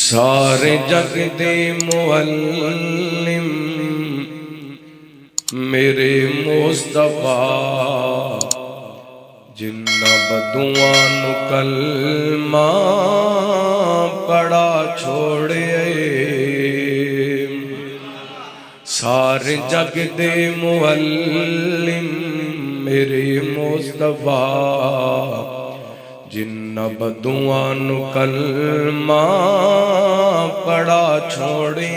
سارے جگ دے معلم میرے مصطفیٰ جنہ بدعاں نو کلمہ پڑا چھوڑے سارے جگ دے معلم میرے مصطفیٰ جنہ بدعاں نو کلمہ پڑا چھوڑے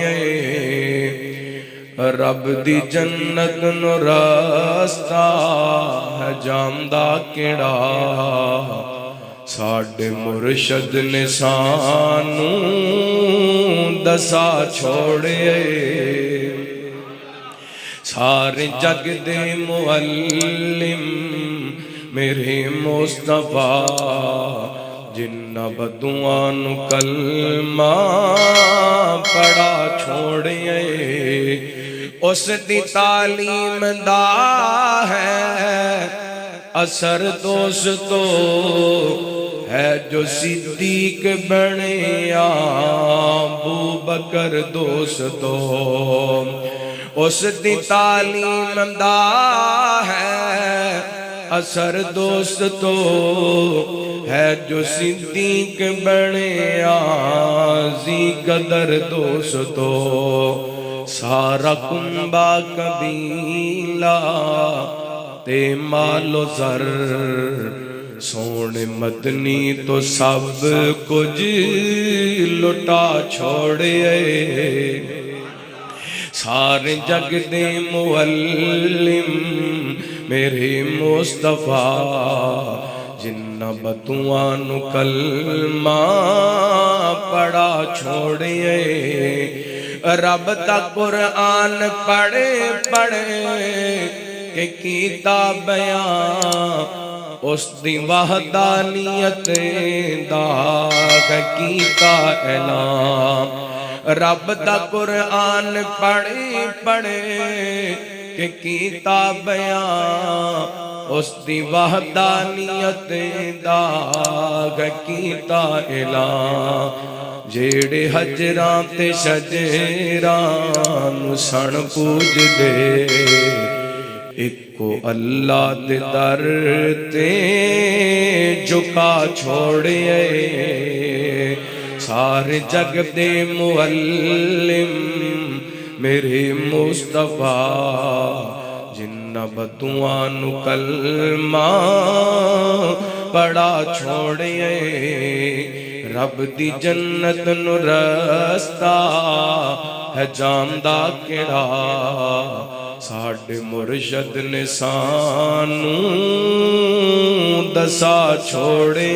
رب دی جنت نو راستہ ہے جاندا کیڑا ساڈے مرشد نے سانوں دسا چھوڑے سارے جگ دے معلم میرے مصطفیٰ جنہ بدعاں نو کلمہ پڑا چھوڑے اس دی تعلیم دا ہے اثر دوستو ہے جو صدیق بنے ابو بکر دوستو اس دی تعلیم دا ہے اثر دوستو ہے جو صدیق بنے آزی قدر دوستو سارا کنبا قبیلہ تے مال و زر سونے مدنی تو سب کچھ لٹا چھوڑے سارے جگ دے معلم میرے مصطفیٰ جنہ بدعاں نو کلمہ پڑا چھوڑے رب دا قرآن پڑھے کہ کیتا بیان اس دی وحدانیت دا کیتا اعلان رب دا قرآن پڑھے کہ کیتا بیان اس دی وحدانیت دا کیتا اعلان جیڑے حجراں تے شجراں نو سن پوج دے ایکو اللہ دے در تے جھکا چھوڑے سارے جگ دے معلم میرے مصطفیٰ جنہ بدعاں نو کلمہ پڑا چھوڑے رب دی جنت نو راستہ ہے جاندا کیڑا ساڈے مرشد نے سانوں دسا چھوڑے